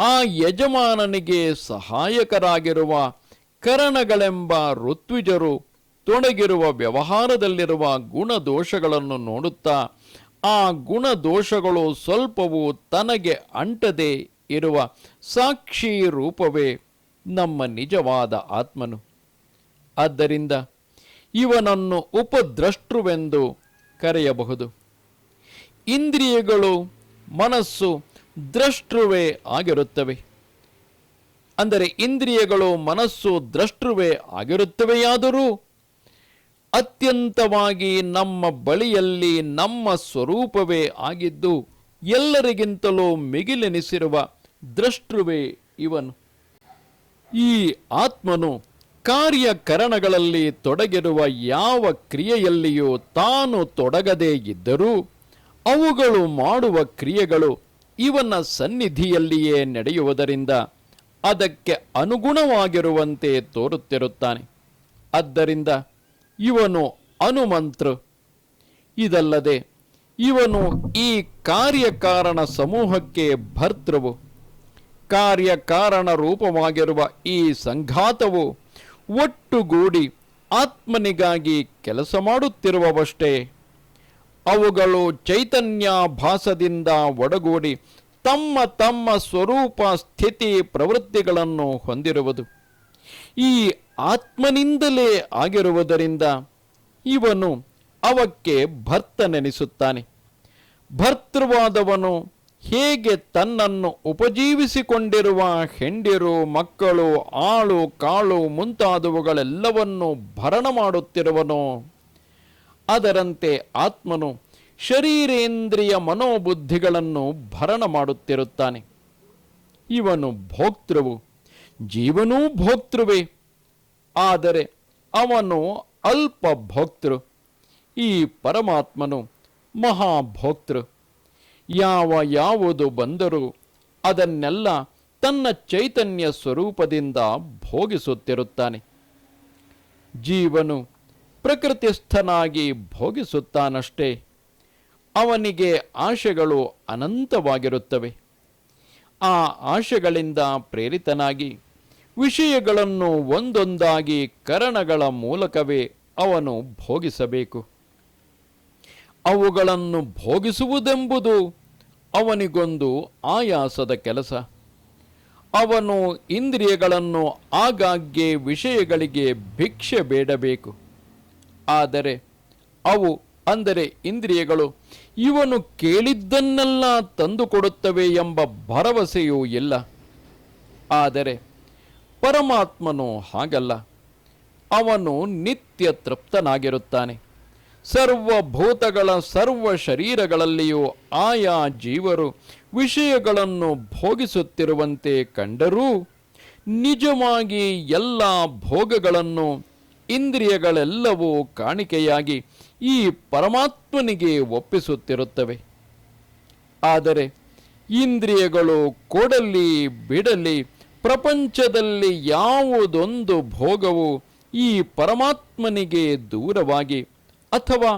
ಆ ಯಜಮಾನನಿಗೆ ಸಹಾಯಕರಾಗಿರುವ ಕರಣಗಳೆಂಬ ಋತ್ವಿಜರು ತೊಡಗಿರುವ ವ್ಯವಹಾರದಲ್ಲಿರುವ ಗುಣದೋಷಗಳನ್ನು ನೋಡುತ್ತಾ ಆ ಗುಣದೋಷಗಳು ಸ್ವಲ್ಪವೂ ತನಗೆ ಅಂಟದೆ ಇರುವ ಸಾಕ್ಷಿ ರೂಪವೇ ನಮ್ಮ ನಿಜವಾದ ಆತ್ಮನು. ಆದ್ದರಿಂದ ಇವನನ್ನು ಉಪದ್ರಷ್ಟೃವೆಂದು ಕರೆಯಬಹುದು. ಇಂದ್ರಿಯಗಳು ಮನಸ್ಸು ದ್ರಷ್ಟೃವೇ ಆಗಿರುತ್ತವೆ. ಅಂದರೆ ಇಂದ್ರಿಯಗಳು ಮನಸ್ಸು ದ್ರಷ್ಟೃವೇ ಆಗಿರುತ್ತವೆಯಾದರೂ ಅತ್ಯಂತವಾಗಿ ನಮ್ಮ ಬಳಿಯಲ್ಲಿ ನಮ್ಮ ಸ್ವರೂಪವೇ ಆಗಿದ್ದು ಎಲ್ಲರಿಗಿಂತಲೂ ಮಿಗಿಲೆನಿಸಿರುವ ದ್ರಷ್ಟೃವೇ ಇವನು. ಈ ಆತ್ಮನು ಕಾರ್ಯಕರಣಗಳಲ್ಲಿ ತೊಡಗಿರುವ ಯಾವ ಕ್ರಿಯೆಯಲ್ಲಿಯೂ ತಾನು ತೊಡಗದೇ ಇದ್ದರೂ ಅವುಗಳು ಮಾಡುವ ಕ್ರಿಯೆಗಳು ಇವನ ಸನ್ನಿಧಿಯಲ್ಲಿಯೇ ನಡೆಯುವುದರಿಂದ ಅದಕ್ಕೆ ಅನುಗುಣವಾಗಿರುವಂತೆ ತೋರುತ್ತಿರುತ್ತಾನೆ. ಆದ್ದರಿಂದ ಇವನು ಅನುಮಂತೃ. ಇದಲ್ಲದೆ ಇವನು ಈ ಕಾರ್ಯಕಾರಣ ಸಮೂಹಕ್ಕೆ ಭರ್ತೃವು. ಕಾರ್ಯಕಾರಣ ರೂಪವಾಗಿರುವ ಈ ಸಂಘಾತವು ಒಟ್ಟುಗೂಡಿ ಆತ್ಮನಿಗಾಗಿ ಕೆಲಸ ಮಾಡುತ್ತಿರುವವಷ್ಟೇ. ಅವುಗಳು ಚೈತನ್ಯಾಭಾಸದಿಂದ ಒಡಗೂಡಿ ತಮ್ಮ ತಮ್ಮ ಸ್ವರೂಪ ಸ್ಥಿತಿ ಪ್ರವೃತ್ತಿಗಳನ್ನು ಹೊಂದಿರುವುದು ಈ ಆತ್ಮನಿಂದಲೇ ಆಗಿರುವುದರಿಂದ ಇವನು ಅವಕ್ಕೆ ಭರ್ತನೆನಿಸುತ್ತಾನೆ. ಭರ್ತೃವಾದವನು ಹೇಗೆ ತನ್ನನ್ನು ಉಪಜೀವಿಸಿಕೊಂಡಿರುವ ಹೆಂಡಿರು ಮಕ್ಕಳು ಆಳು ಕಾಳು ಮುಂತಾದವುಗಳೆಲ್ಲವನ್ನೂ ಭರಣ ಮಾಡುತ್ತಿರುವನೋ ಅದರಂತೆ ಆತ್ಮನು ಶರೀರೇಂದ್ರಿಯ ಮನೋಬುದ್ಧಿಗಳನ್ನು ಭರಣ ಮಾಡುತ್ತಿರುತ್ತಾನೆ. ಇವನು ಭೋಕ್ತೃವು, ಜೀವನೂ ಭೋಕ್ತೃವೇ. ಆದರೆ ಅವನು ಅಲ್ಪ ಭೋಕ್ತೃ. ಈ ಪರಮಾತ್ಮನು ಮಹಾಭೋಕ್ತೃ. ಯಾವುದು ಬಂದರೂ ಅದನ್ನೆಲ್ಲ ತನ್ನ ಚೈತನ್ಯ ಸ್ವರೂಪದಿಂದ ಭೋಗಿಸುತ್ತಿರುತ್ತಾನೆ. ಜೀವನು ಪ್ರಕೃತಿಸ್ಥನಾಗಿ ಭೋಗಿಸುತ್ತಾನಷ್ಟೇ. ಅವನಿಗೆ ಆಶೆಗಳು ಅನಂತವಾಗಿರುತ್ತವೆ. ಆ ಆಶೆಗಳಿಂದ ಪ್ರೇರಿತನಾಗಿ ವಿಷಯಗಳನ್ನು ಒಂದೊಂದಾಗಿ ಕರಣಗಳ ಮೂಲಕವೇ ಅವನು ಭೋಗಿಸಬೇಕು. ಅವುಗಳನ್ನು ಭೋಗಿಸುವುದೆಂಬುದು ಅವನಿಗೊಂದು ಆಯಾಸದ ಕೆಲಸ. ಅವನು ಇಂದ್ರಿಯಗಳನ್ನು ಆಗಾಗ್ಗೆ ವಿಷಯಗಳಿಗೆ ಭಿಕ್ಷೆ ಬೇಡಬೇಕು. ಆದರೆ ಅವು ಅಂದರೆ ಇಂದ್ರಿಯಗಳು ಇವನು ಕೇಳಿದ್ದನ್ನೆಲ್ಲ ತಂದುಕೊಡುತ್ತವೆ ಎಂಬ ಭರವಸೆಯೂ ಇಲ್ಲ. ಆದರೆ ಪರಮಾತ್ಮನು ಹಾಗಲ್ಲ. ಅವನು ನಿತ್ಯ ತೃಪ್ತನಾಗಿರುತ್ತಾನೆ. ಸರ್ವಭೂತಗಳ ಸರ್ವ ಶರೀರಗಳಲ್ಲಿಯೂ ಆಯಾ ಜೀವರು ವಿಷಯಗಳನ್ನು ಭೋಗಿಸುತ್ತಿರುವಂತೆ ಕಂಡರೂ ನಿಜವಾಗಿ ಎಲ್ಲ ಭೋಗಗಳನ್ನು ಇಂದ್ರಿಯಗಳೆಲ್ಲವೂ ಕಾಣಿಕೆಯಾಗಿ ಈ ಪರಮಾತ್ಮನಿಗೆ ಒಪ್ಪಿಸುತ್ತಿರುತ್ತವೆ. ಆದರೆ ಇಂದ್ರಿಯಗಳು ಕೊಡಲಿ ಬಿಡಲಿ ಪ್ರಪಂಚದಲ್ಲಿ ಯಾವುದೊಂದು ಭೋಗವು ಈ ಪರಮಾತ್ಮನಿಗೆ ದೂರವಾಗಿ ಅಥವಾ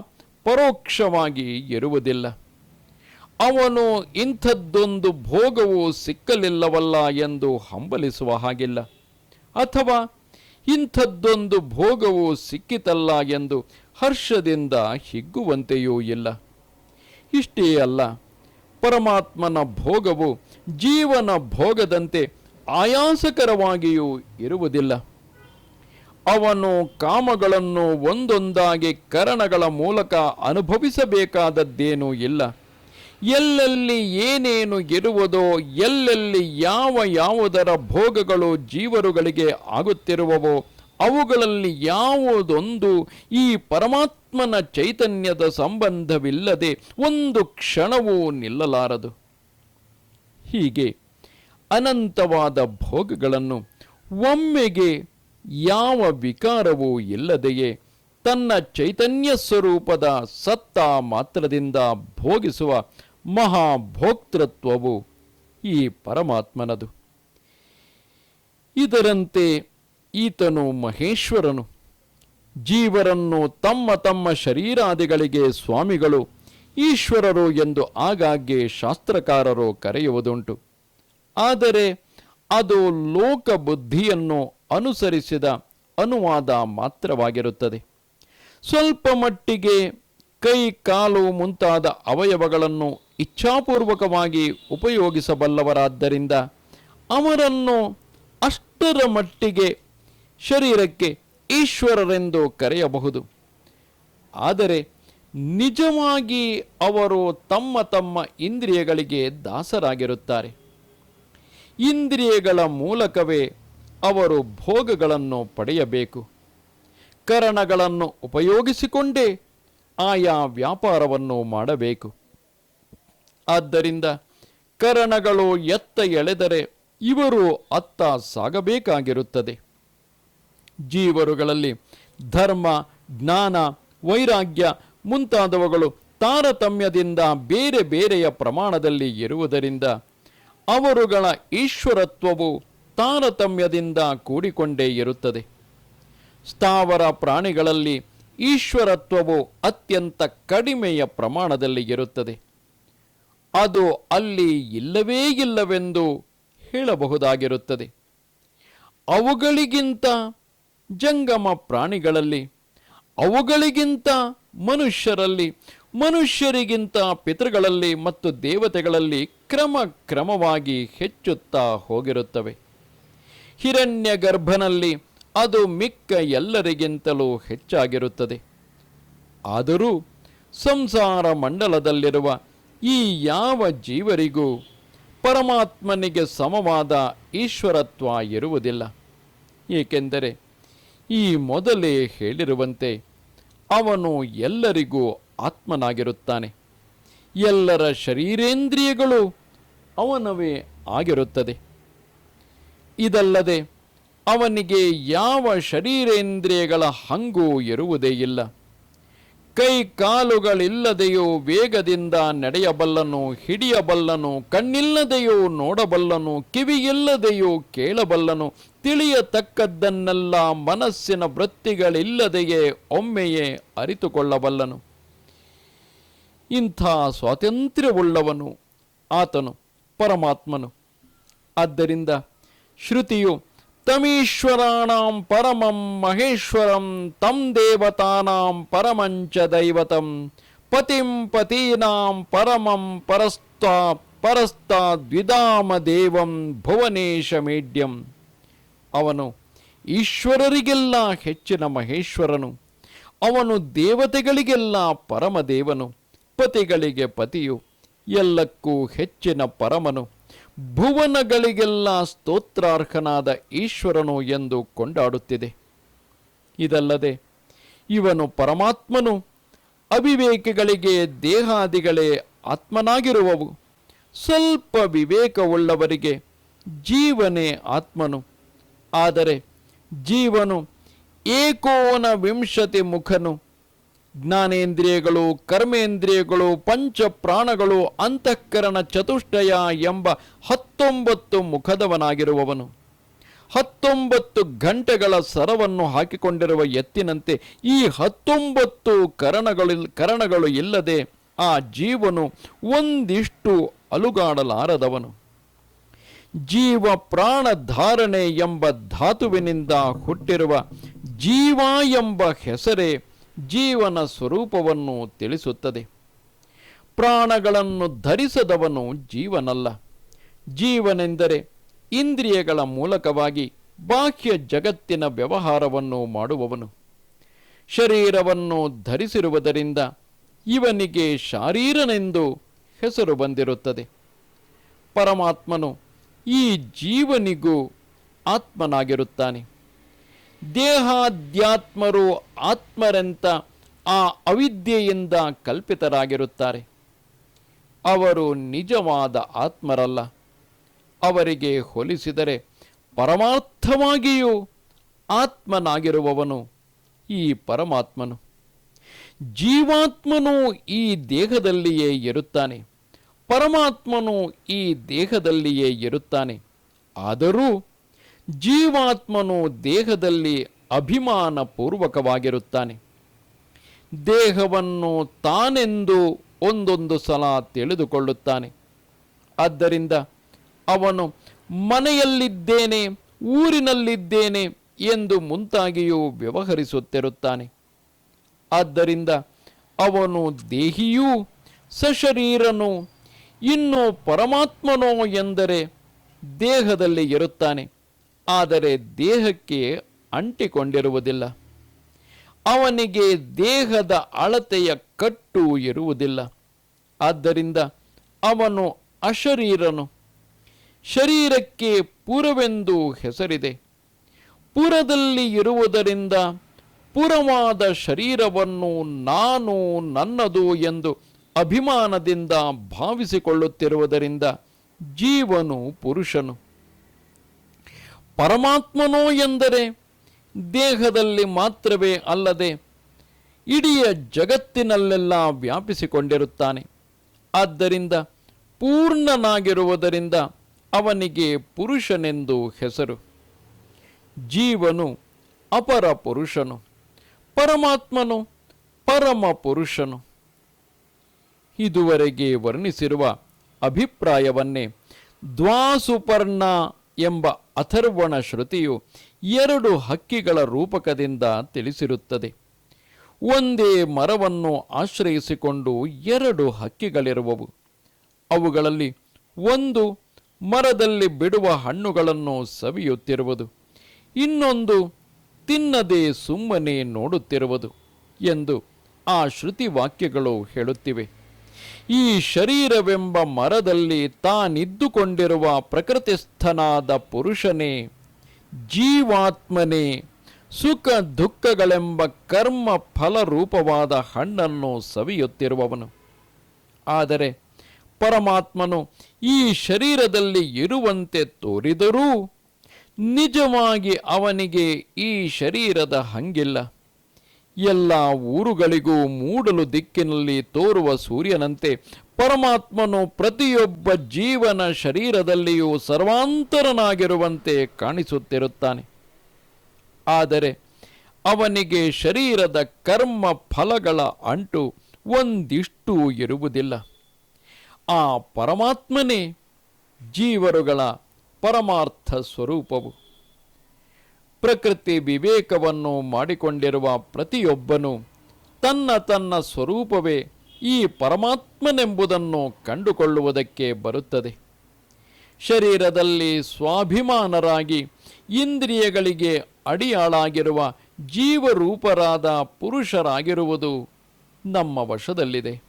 ಪರೋಕ್ಷವಾಗಿ ಇರುವುದಿಲ್ಲ. ಅವನು ಇಂಥದ್ದೊಂದು ಭೋಗವು ಸಿಕ್ಕಲಿಲ್ಲವಲ್ಲ ಎಂದು ಹಂಬಲಿಸುವ ಹಾಗಿಲ್ಲ, ಅಥವಾ ಇಂಥದ್ದೊಂದು ಭೋಗವು ಸಿಕ್ಕಿತಲ್ಲ ಎಂದು ಹರ್ಷದಿಂದ ಹಿಗ್ಗುವಂತೆಯೂ ಇಲ್ಲ. ಇಷ್ಟೇ ಅಲ್ಲ, ಪರಮಾತ್ಮನ ಭೋಗವು ಜೀವನ ಭೋಗದಂತೆ ಆಯಾಸಕರವಾಗಿಯೂ ಇರುವುದಿಲ್ಲ. ಅವನು ಕಾಮಗಳನ್ನು ಒಂದೊಂದಾಗಿ ಕರಣಗಳ ಮೂಲಕ ಅನುಭವಿಸಬೇಕಾದದ್ದೇನೂ ಇಲ್ಲ. ಎಲ್ಲೆಲ್ಲಿ ಏನೇನು ಇರುವುದೋ, ಎಲ್ಲೆಲ್ಲಿ ಯಾವುದರ ಭೋಗಗಳು ಜೀವರುಗಳಿಗೆ ಆಗುತ್ತಿರುವವೋ ಅವುಗಳಲ್ಲಿ ಯಾವುದೊಂದು ಈ ಪರಮಾತ್ಮನ ಚೈತನ್ಯದ ಸಂಬಂಧವಿಲ್ಲದೆ ಒಂದು ಕ್ಷಣವೂ ನಿಲ್ಲಲಾರದು. ಹೀಗೆ ಅನಂತವಾದ ಭೋಗಗಳನ್ನು ಒಮ್ಮೆಗೆ ಯಾವ ವಿಕಾರವೂ ಇಲ್ಲದೆಯೇ ತನ್ನ ಚೈತನ್ಯ ಸ್ವರೂಪದ ಸತ್ತ ಮಾತ್ರದಿಂದ ಭೋಗಿಸುವ ಮಹಾಭೋಕ್ತೃತ್ವವು ಈ ಪರಮಾತ್ಮನದು. ಇದರಂತೆ ಈತನು ಮಹೇಶ್ವರನು. ಜೀವರನ್ನು ತಮ್ಮ ತಮ್ಮ ಶರೀರಾದಿಗಳಿಗೆ ಸ್ವಾಮಿಗಳು, ಈಶ್ವರರು ಎಂದು ಆಗಾಗ್ಗೆ ಶಾಸ್ತ್ರಕಾರರು ಕರೆಯುವುದುಂಟು. ಆದರೆ ಅದು ಲೋಕ ಬುದ್ಧಿಯನ್ನು ಅನುಸರಿಸಿದ ಅನುವಾದ ಮಾತ್ರವಾಗಿರುತ್ತದೆ. ಸ್ವಲ್ಪ ಮಟ್ಟಿಗೆ ಕೈ ಕಾಲು ಮುಂತಾದ ಅವಯವಗಳನ್ನು ಇಚ್ಛಾಪೂರ್ವಕವಾಗಿ ಉಪಯೋಗಿಸಬಲ್ಲವರಾದ್ದರಿಂದ ಅವರನ್ನು ಅಷ್ಟರ ಮಟ್ಟಿಗೆ ಶರೀರಕ್ಕೆ ಈಶ್ವರರೆಂದು ಕರೆಯಬಹುದು. ಆದರೆ ನಿಜವಾಗಿ ಅವರು ತಮ್ಮ ತಮ್ಮ ಇಂದ್ರಿಯಗಳಿಗೆ ದಾಸರಾಗಿರುತ್ತಾರೆ. ಇಂದ್ರಿಯಗಳ ಮೂಲಕವೇ ಅವರು ಭೋಗಗಳನ್ನು ಪಡೆಯಬೇಕು. ಕರಣಗಳನ್ನು ಉಪಯೋಗಿಸಿಕೊಂಡೇ ಆಯಾ ವ್ಯಾಪಾರವನ್ನು ಮಾಡಬೇಕು. ಆದ್ದರಿಂದ ಕರಣಗಳು ಎತ್ತ ಎಳೆದರೆ ಇವರು ಅತ್ತ ಸಾಗಬೇಕಾಗಿರುತ್ತದೆ. ಜೀವರುಗಳಲ್ಲಿ ಧರ್ಮ, ಜ್ಞಾನ, ವೈರಾಗ್ಯ ಮುಂತಾದವುಗಳು ತಾರತಮ್ಯದಿಂದ ಬೇರೆ ಬೇರೆಯ ಪ್ರಮಾಣದಲ್ಲಿ ಇರುವುದರಿಂದ ಅವರುಗಳ ಈಶ್ವರತ್ವವು ತಾರತಮ್ಯದಿಂದ ಕೂಡಿಕೊಂಡೇ ಇರುತ್ತದೆ. ಸ್ಥಾವರ ಪ್ರಾಣಿಗಳಲ್ಲಿ ಈಶ್ವರತ್ವವು ಅತ್ಯಂತ ಕಡಿಮೆಯ ಪ್ರಮಾಣದಲ್ಲಿ ಇರುತ್ತದೆ. ಅದು ಅಲ್ಲಿ ಇಲ್ಲವೇ ಇಲ್ಲವೆಂದು ಹೇಳಬಹುದಾಗಿರುತ್ತದೆ. ಅವುಗಳಿಗಿಂತ ಜಂಗಮ ಪ್ರಾಣಿಗಳಲ್ಲಿ, ಅವುಗಳಿಗಿಂತ ಮನುಷ್ಯರಲ್ಲಿ, ಮನುಷ್ಯರಿಗಿಂತ ಪಿತೃಗಳಲ್ಲಿ ಮತ್ತು ದೇವತೆಗಳಲ್ಲಿ ಕ್ರಮವಾಗಿ ಹೆಚ್ಚುತ್ತಾ ಹೋಗಿರುತ್ತವೆ. ಹಿರಣ್ಯ ಗರ್ಭನಲ್ಲಿ ಅದು ಮಿಕ್ಕ ಎಲ್ಲರಿಗಿಂತಲೂ ಹೆಚ್ಚಾಗಿರುತ್ತದೆ. ಆದರೂ ಸಂಸಾರ ಮಂಡಲದಲ್ಲಿರುವ ಈ ಯಾವ ಜೀವರಿಗೂ ಪರಮಾತ್ಮನಿಗೆ ಸಮವಾದ ಈಶ್ವರತ್ವ ಇರುವುದಿಲ್ಲ. ಏಕೆಂದರೆ ಈ ಮೊದಲೇ ಹೇಳಿರುವಂತೆ ಅವನು ಎಲ್ಲರಿಗೂ ಆತ್ಮನಾಗಿರುತ್ತಾನೆ. ಎಲ್ಲರ ಶರೀರೇಂದ್ರಿಯಗಳು ಅವನವೇ ಆಗಿರುತ್ತದೆ. ಇದಲ್ಲದೆ ಅವನಿಗೆ ಯಾವ ಶರೀರೇಂದ್ರಿಯಗಳ ಹಂಗೂ ಇರುವುದೇ ಇಲ್ಲ. ಕೈ ಕಾಲುಗಳಿಲ್ಲದೆಯೂ ವೇಗದಿಂದ ನಡೆಯಬಲ್ಲನು, ಹಿಡಿಯಬಲ್ಲನು, ಕಣ್ಣಿಲ್ಲದೆಯೂ ನೋಡಬಲ್ಲನು, ಕಿವಿಯಿಲ್ಲದೆಯೂ ಕೇಳಬಲ್ಲನು, ತಿಳಿಯತಕ್ಕದ್ದನ್ನೆಲ್ಲ ಮನಸ್ಸಿನ ವೃತ್ತಿಗಳಿಲ್ಲದೆಯೇ ಒಮ್ಮೆಯೇ ಅರಿತುಕೊಳ್ಳಬಲ್ಲನು. ಇಂಥ ಸ್ವಾತಂತ್ರ್ಯವುಳ್ಳವನು ಆತನು ಪರಮಾತ್ಮನು. ಆದ್ದರಿಂದ ಶ್ರುತಿಯು ತಮೀಶ್ವರಾಣಾಂ ಪರಮಂ ಮಹೇಶ್ವರಂ ತಂ ದೇವತಾನಾಂ ಪರಮಂಚ ದೈವತಂ ಪತಿಂ ಪತೀನಾಂ ಪರಮಂ ಪರಸ್ತಾದ್ವಿಧಾಮ ದೇವಂ ಭುವನೇಶಮೇಡ್ಯಂ. ಅವನು ಈಶ್ವರರಿಗೆಲ್ಲ ಹೆಚ್ಚಿನ ಮಹೇಶ್ವರನು, ಅವನು ದೇವತೆಗಳಿಗೆಲ್ಲ ಪರಮದೇವನು, ಪತಿಗಳಿಗೆ ಪತಿಯು, ಎಲ್ಲಕ್ಕೂ ಹೆಚ್ಚಿನ ಪರಮನು, ಭುವನಗಳಿಗೆಲ್ಲ ಸ್ತೋತ್ರಾರ್ಹನಾದ ಈಶ್ವರನು ಎಂದು ಕೊಂಡಾಡುತ್ತಿದೆ. ಇದಲ್ಲದೆ ಇವನು ಪರಮಾತ್ಮನು ಅವಿವೇಕಿಗಳಿಗೆ ದೇಹಾದಿಗಳೇ ಆತ್ಮನಾಗಿರುವವು, ಸ್ವಲ್ಪ ವಿವೇಕವುಳ್ಳವರಿಗೆ ಜೀವನೇ ಆತ್ಮನು. ಆದರೆ ಜೀವನು ಏಕೋನ ವಿಂಶತಿ ಮುಖನು, ಜ್ಞಾನೇಂದ್ರಿಯಗಳು, ಕರ್ಮೇಂದ್ರಿಯಗಳು, ಪಂಚಪ್ರಾಣಗಳು, ಅಂತಃಕರಣ ಚತುಷ್ಟಯ ಎಂಬ 19 ಮುಖದವನಾಗಿರುವವನು. 19 ಗಂಟೆಗಳ ಸರವನ್ನು ಹಾಕಿಕೊಂಡಿರುವ ಎತ್ತಿನಂತೆ ಈ 19 ಕರಣಗಳು ಇಲ್ಲದೆ ಆ ಜೀವನು ಒಂದಿಷ್ಟು ಅಲುಗಾಡಲಾರದವನು. ಜೀವ ಪ್ರಾಣ ಧಾರಣೆ ಎಂಬ ಧಾತುವಿನಿಂದ ಹುಟ್ಟಿರುವ ಜೀವ ಎಂಬ ಹೆಸರೇ ಜೀವನ ಸ್ವರೂಪವನ್ನು ತಿಳಿಸುತ್ತದೆ. ಪ್ರಾಣಗಳನ್ನು ಧರಿಸದವನು ಜೀವನಲ್ಲ. ಜೀವನೆಂದರೆ ಇಂದ್ರಿಯಗಳ ಮೂಲಕವಾಗಿ ಬಾಹ್ಯ ಜಗತ್ತಿನ ವ್ಯವಹಾರವನ್ನು ಮಾಡುವವನು. ಶರೀರವನ್ನು ಧರಿಸಿರುವುದರಿಂದ ಇವನಿಗೆ ಶಾರೀರನೆಂದು ಹೆಸರು ಬಂದಿರುತ್ತದೆ. ಪರಮಾತ್ಮನು ಈ ಜೀವನಿಗೂ ಆತ್ಮನಾಗಿರುತ್ತಾನೆ. ದೇಹಾಧ್ಯಾತ್ಮರು ಆತ್ಮರೆಂತ ಆ ಅವಿದ್ಯೆಯಿಂದ ಕಲ್ಪಿತರಾಗಿರುತ್ತಾರೆ. ಅವರು ನಿಜವಾದ ಆತ್ಮರಲ್ಲ. ಅವರಿಗೆ ಹೋಲಿಸಿದರೆ ಪರಮಾರ್ಥವಾಗಿಯೂ ಆತ್ಮನಾಗಿರುವವನು ಈ ಪರಮಾತ್ಮನು. ಜೀವಾತ್ಮನು ಈ ದೇಹದಲ್ಲಿಯೇ ಇರುತ್ತಾನೆ, ಪರಮಾತ್ಮನು ಈ ದೇಹದಲ್ಲಿಯೇ ಇರುತ್ತಾನೆ. ಆದರೂ ಜೀವಾತ್ಮನು ದೇಹದಲ್ಲಿ ಅಭಿಮಾನಪೂರ್ವಕವಾಗಿರುತ್ತಾನೆ. ದೇಹವನ್ನು ತಾನೆಂದು ಒಂದೊಂದು ಸಲ ತಿಳಿದುಕೊಳ್ಳುತ್ತಾನೆ. ಆದ್ದರಿಂದ ಅವನು ಮನೆಯಲ್ಲಿದ್ದೇನೆ, ಊರಿನಲ್ಲಿದ್ದೇನೆ ಎಂದು ಮುಂತಾಗಿಯೂ ವ್ಯವಹರಿಸುತ್ತಿರುತ್ತಾನೆ. ಆದ್ದರಿಂದ ಅವನು ದೇಹಿಯೂ ಸಶರೀರನು. ಇನ್ನು ಪರಮಾತ್ಮನೋ ಎಂದರೆ ದೇಹದಲ್ಲಿ ಇರುತ್ತಾನೆ, ಆದರೆ ದೇಹಕ್ಕೆ ಅಂಟಿಕೊಂಡಿರುವುದಿಲ್ಲ. ಅವನಿಗೆ ದೇಹದ ಅಳತೆಯ ಕಟ್ಟು ಇರುವುದಿಲ್ಲ. ಆದ್ದರಿಂದ ಅವನು ಅಶರೀರನು. ಶರೀರಕ್ಕೆ ಪುರವೆಂದು ಹೆಸರಿದೆ. ಪುರದಲ್ಲಿ ಇರುವುದರಿಂದ ಪುರವಾದ ಶರೀರವನ್ನು ನಾನು ನನ್ನದು ಎಂದು ಅಭಿಮಾನದಿಂದ ಭಾವಿಸಿಕೊಳ್ಳುತ್ತಿರುವುದರಿಂದ ಜೀವನು ಪುರುಷನು. ಪರಮಾತ್ಮನೋ ಎಂದರೆ ದೇಹದಲ್ಲಿ ಮಾತ್ರವೇ ಅಲ್ಲದೆ ಇಡೀ ಜಗತ್ತಿನಲ್ಲೆಲ್ಲ ವ್ಯಾಪಿಸಿಕೊಂಡಿರುತ್ತಾನೆ. ಆದ್ದರಿಂದ ಪೂರ್ಣನಾಗಿರುವುದರಿಂದ ಅವನಿಗೆ ಪುರುಷನೆಂದು ಹೆಸರು. ಜೀವನು ಅಪರ ಪುರುಷನು, ಪರಮಾತ್ಮನು ಪರಮ ಪುರುಷನು. ಇದುವರೆಗೆ ವರ್ಣಿಸಿರುವ ಅಭಿಪ್ರಾಯವನ್ನೇ ದ್ವಾಸುಪರ್ಣ ಎಂಬ ಅಥರ್ವಣ ಶ್ರುತಿಯು 2 ಹಕ್ಕಿಗಳ ರೂಪಕದಿಂದ ತಿಳಿಸಿರುತ್ತದೆ. ಒಂದೇ ಮರವನ್ನು ಆಶ್ರಯಿಸಿಕೊಂಡು 2 ಹಕ್ಕಿಗಳಿರುವವು. ಅವುಗಳಲ್ಲಿ ಒಂದು ಮರದಲ್ಲಿ ಬಿಡುವ ಹಣ್ಣುಗಳನ್ನು ಸವಿಯುತ್ತಿರುವುದು, ಇನ್ನೊಂದು ತಿನ್ನದೆ ಸುಮ್ಮನೆ ನೋಡುತ್ತಿರುವುದು ಎಂದು ಆ ಶ್ರುತಿ ವಾಕ್ಯಗಳು ಹೇಳುತ್ತಿವೆ. ಈ ಶರೀರವೆಂಬ ಮರದಲ್ಲಿ ತಾನಿದ್ದುಕೊಂಡಿರುವ ಪ್ರಕೃತಿಸ್ಥನಾದ ಪುರುಷನೇ, ಜೀವಾತ್ಮನೇ ಸುಖ ದುಃಖಗಳೆಂಬ ಕರ್ಮ ಫಲರೂಪವಾದ ಹಣ್ಣನ್ನು ಸವಿಯುತ್ತಿರುವವನು. ಆದರೆ ಪರಮಾತ್ಮನು ಈ ಶರೀರದಲ್ಲಿ ಇರುವಂತೆ ತೋರಿದರೂ ನಿಜವಾಗಿ ಅವನಿಗೆ ಈ ಶರೀರದ ಹಂಗಿಲ್ಲ. ಎಲ್ಲ ಊರುಗಳಿಗೂ ಮೂಡಲು ದಿಕ್ಕಿನಲ್ಲಿ ತೋರುವ ಸೂರ್ಯನಂತೆ ಪರಮಾತ್ಮನು ಪ್ರತಿಯೊಬ್ಬ ಜೀವನ ಶರೀರದಲ್ಲಿಯೂ ಸರ್ವಾಂತರನಾಗಿರುವಂತೆ ಕಾಣಿಸುತ್ತಿರುತ್ತಾನೆ. ಆದರೆ ಅವನಿಗೆ ಶರೀರದ ಕರ್ಮ ಫಲಗಳ ಅಂಟು ಒಂದಿಷ್ಟೂ ಇರುವುದಿಲ್ಲ. ಆ ಪರಮಾತ್ಮನೇ ಜೀವರುಗಳ ಪರಮಾರ್ಥ ಸ್ವರೂಪವು. ಪ್ರಕೃತಿ ವಿವೇಕವನ್ನು ಮಾಡಿಕೊಂಡಿರುವ ಪ್ರತಿಯೊಬ್ಬನು ತನ್ನ ತನ್ನ ಸ್ವರೂಪವೇ ಈ ಪರಮಾತ್ಮನೆಂಬುದನ್ನು ಕಂಡುಕೊಳ್ಳುವುದಕ್ಕೆ ಬರುತ್ತದೆ. ಶರೀರದಲ್ಲಿ ಸ್ವಾಭಿಮಾನರಾಗಿ ಇಂದ್ರಿಯಗಳಿಗೆ ಅಡಿಯಾಳಾಗಿರುವ ಜೀವರೂಪರಾದ ಪುರುಷರಾಗಿರುವುದು ನಮ್ಮ ವಶದಲ್ಲಿದೆ.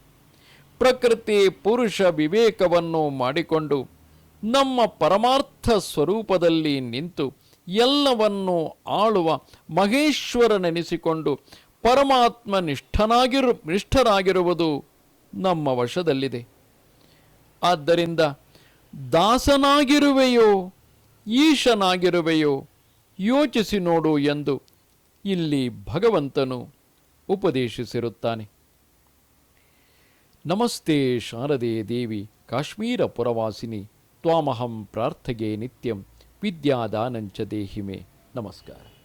ಪ್ರಕೃತಿ ಪುರುಷ ವಿವೇಕವನ್ನು ಮಾಡಿಕೊಂಡು ನಮ್ಮ ಪರಮಾರ್ಥ ಸ್ವರೂಪದಲ್ಲಿ ನಿಂತು ಎಲ್ಲವನ್ನೂ ಆಳುವ ಮಹೇಶ್ವರನೆನಿಸಿಕೊಂಡು ಪರಮಾತ್ಮ ನಿಷ್ಠರಾಗಿರುವುದು ನಮ್ಮ ವಶದಲ್ಲಿದೆ. ಆದ್ದರಿಂದ ದಾಸನಾಗಿರುವೆಯೋ ಈಶನಾಗಿರುವೆಯೋ ಯೋಚಿಸಿ ನೋಡು ಎಂದು ಇಲ್ಲಿ ಭಗವಂತನು ಉಪದೇಶಿಸಿರುತ್ತಾನೆ. ನಮಸ್ತೆ ಶಾರದೆ ದೇವಿ ಕಾಶ್ಮೀರ ಪುರವಾಸಿನಿ ತ್ವಾಮಹಂ ಪ್ರಾರ್ಥಗೆ ನಿತ್ಯಂ ವಿದ್ಯಾದಾನಂಚ ದೇಹಿಮೆ. ನಮಸ್ಕಾರ.